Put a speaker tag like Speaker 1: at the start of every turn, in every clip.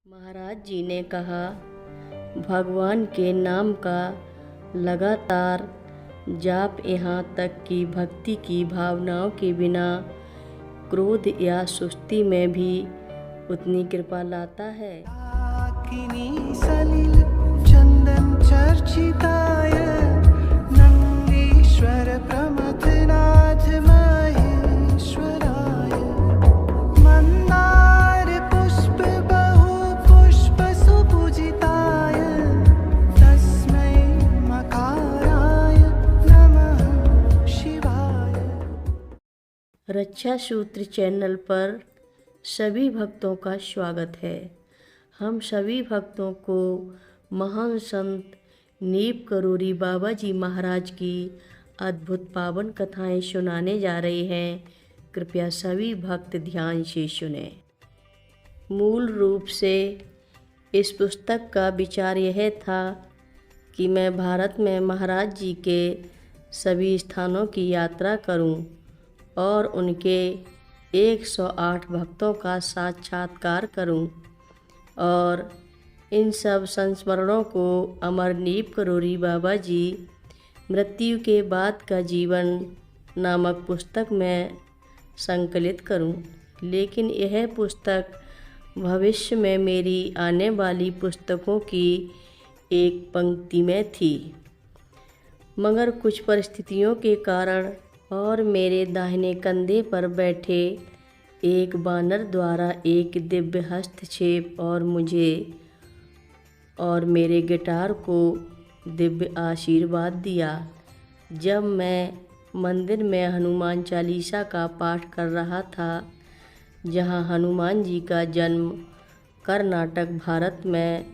Speaker 1: महाराज जी ने कहा, भगवान के नाम का लगातार जाप यहाँ तक कि भक्ति की भावनाओं के बिना क्रोध या सुस्ती में भी उतनी कृपा लाता है।
Speaker 2: सलिल चंदन चर्चिताय नंदीश्वर प्रमथनाथ महेश्वराय मंदार पुष्प बहु पुष्प सुपूजिताय तस्मै मकाराय नमः शिवाय।
Speaker 1: रक्षा सूत्र चैनल पर सभी भक्तों का स्वागत है। हम सभी भक्तों को महान संत नीप करोरी बाबा जी महाराज की अद्भुत पावन कथाएं सुनाने जा रहे हैं। कृपया सभी भक्त ध्यान से सुने। मूल रूप से इस पुस्तक का विचार यह था कि मैं भारत में महाराज जी के सभी स्थानों की यात्रा करूं और उनके 108 भक्तों का साक्षात्कार करूं और इन सब संस्मरणों को अमर नीप करोरी बाबा जी मृत्यु के बाद का जीवन नामक पुस्तक में संकलित करूं। लेकिन यह पुस्तक भविष्य में मेरी आने वाली पुस्तकों की एक पंक्ति में थी, मगर कुछ परिस्थितियों के कारण और मेरे दाहिने कंधे पर बैठे एक बानर द्वारा एक दिव्य हस्तक्षेप और मुझे और मेरे गिटार को दिव्य आशीर्वाद दिया। जब मैं मंदिर में हनुमान चालीसा का पाठ कर रहा था, जहां हनुमान जी का जन्म कर्नाटक भारत में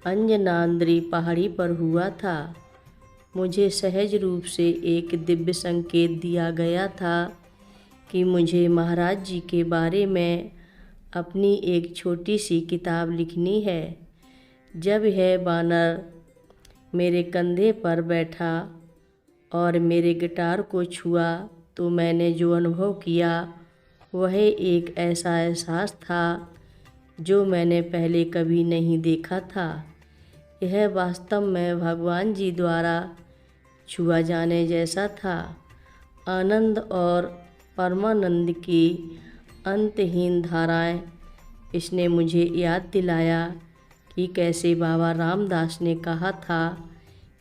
Speaker 1: अंजनाद्रि पहाड़ी पर हुआ था, मुझे सहज रूप से एक दिव्य संकेत दिया गया था कि मुझे महाराज जी के बारे में अपनी एक छोटी सी किताब लिखनी है। जब यह बानर मेरे कंधे पर बैठा और मेरे गिटार को छुआ तो मैंने जो अनुभव किया वह एक ऐसा एहसास था जो मैंने पहले कभी नहीं देखा था। यह वास्तव में भगवान जी द्वारा छुआ जाने जैसा था। आनंद और परमानंद की अंतहीन धाराएं इसने मुझे याद दिलाया कि कैसे बाबा रामदास ने कहा था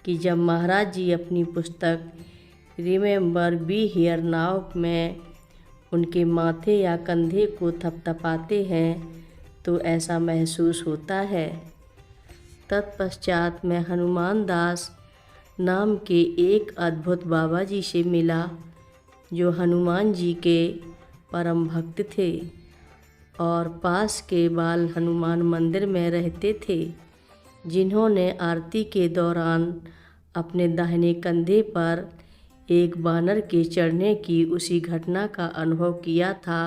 Speaker 1: कि जब महाराज जी अपनी पुस्तक रिमेंबर बी हियर नाउ में उनके माथे या कंधे को थपथपाते हैं तो ऐसा महसूस होता है। तत्पश्चात मैं हनुमान दास नाम के एक अद्भुत बाबा जी से मिला, जो हनुमान जी के परम भक्त थे और पास के बाल हनुमान मंदिर में रहते थे, जिन्होंने आरती के दौरान अपने दाहिने कंधे पर एक बानर के चढ़ने की उसी घटना का अनुभव किया था।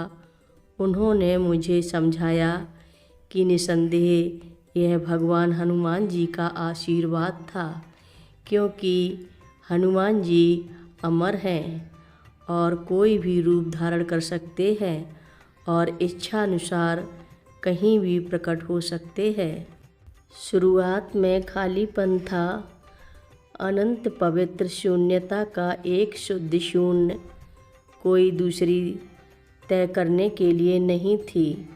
Speaker 1: उन्होंने मुझे समझाया कि निसंदेह यह भगवान हनुमान जी का आशीर्वाद था, क्योंकि हनुमान जी अमर हैं और कोई भी रूप धारण कर सकते हैं और इच्छानुसार कहीं भी प्रकट हो सकते हैं। शुरुआत में खालीपन था, अनंत पवित्र शून्यता का एक शुद्ध शून्य, कोई दूसरी तय करने के लिए नहीं थी।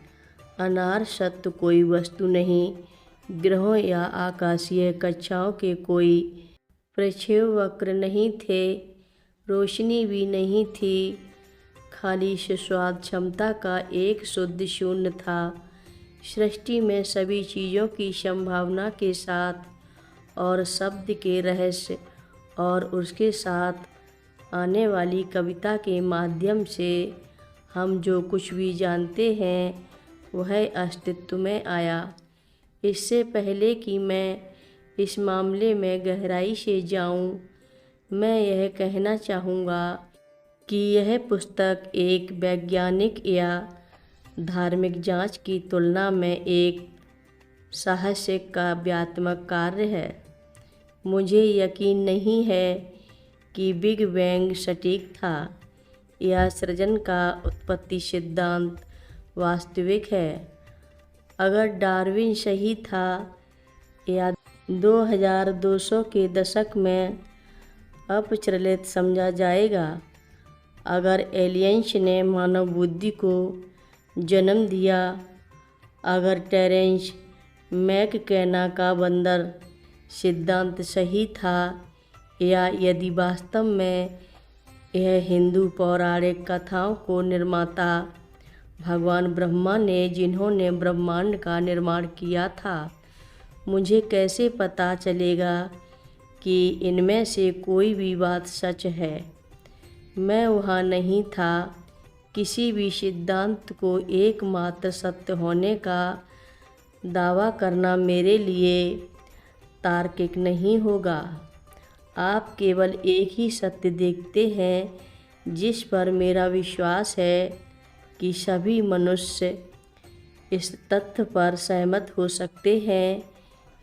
Speaker 1: अनार सत्य कोई वस्तु नहीं, ग्रहों या आकाशीय कक्षाओं के कोई प्रक्षेप वक्र नहीं थे, रोशनी भी नहीं थी। खाली सुस्वाद क्षमता का एक शुद्ध शून्य था। सृष्टि में सभी चीज़ों की संभावना के साथ और शब्द के रहस्य और उसके साथ आने वाली कविता के माध्यम से हम जो कुछ भी जानते हैं वह अस्तित्व में आया। इससे पहले कि मैं इस मामले में गहराई से जाऊं, मैं यह कहना चाहूँगा कि यह पुस्तक एक वैज्ञानिक या धार्मिक जांच की तुलना में एक साहसिक काव्यात्मक कार्य है। मुझे यकीन नहीं है कि बिग बैंग सटीक था या सृजन का उत्पत्ति सिद्धांत वास्तविक है। अगर डार्विन सही था या 2200 के दशक में अप्रचलित समझा जाएगा। अगर एलियंस ने मानव बुद्धि को जन्म दिया, अगर टेरेंस मैककेना का बंदर सिद्धांत सही था, या यदि वास्तव में यह हिंदू पौराणिक कथाओं को निर्माता भगवान ब्रह्मा ने, जिन्होंने ब्रह्मांड का निर्माण किया था, मुझे कैसे पता चलेगा कि इनमें से कोई भी बात सच है। मैं वहाँ नहीं था। किसी भी सिद्धांत को एकमात्र सत्य होने का दावा करना मेरे लिए तार्किक नहीं होगा। आप केवल एक ही सत्य देखते हैं जिस पर मेरा विश्वास है कि सभी मनुष्य इस तथ्य पर सहमत हो सकते हैं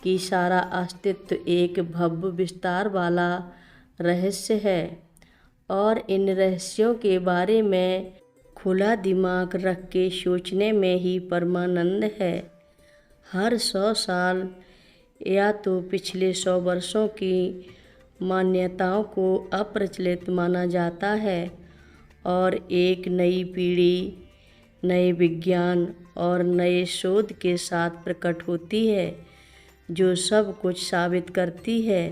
Speaker 1: कि सारा अस्तित्व एक भव्य विस्तार वाला रहस्य है, और इन रहस्यों के बारे में खुला दिमाग रख के सोचने में ही परमानंद है। हर 100 साल या तो पिछले 100 वर्षों की मान्यताओं को अप्रचलित माना जाता है, और एक नई पीढ़ी नए विज्ञान और नए शोध के साथ प्रकट होती है, जो सब कुछ साबित करती है।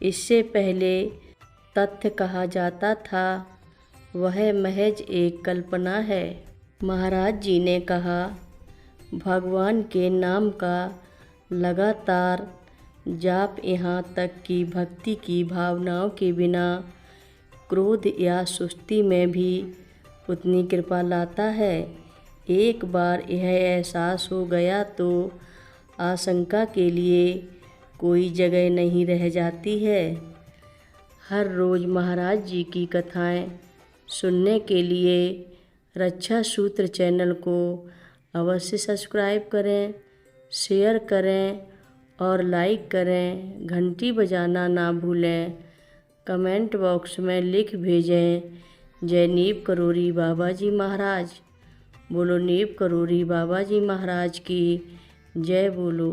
Speaker 1: इससे पहले तथ्य कहा जाता था, वह महज एक कल्पना है। महाराज जी ने कहा, भगवान के नाम का लगातार जाप यहाँ तक कि भक्ति की भावनाओं के बिना क्रोध या सुस्ती में भी उतनी कृपा लाता है। एक बार यह एहसास हो गया तो आशंका के लिए कोई जगह नहीं रह जाती है। हर रोज़ महाराज जी की कथाएं सुनने के लिए रक्षा सूत्र चैनल को अवश्य सब्सक्राइब करें, शेयर करें और लाइक करें। घंटी बजाना ना भूलें। कमेंट बॉक्स में लिख भेजें, जय नीम करोली बाबा जी महाराज। बोलो नीम करोली बाबा जी महाराज की जय बोलो।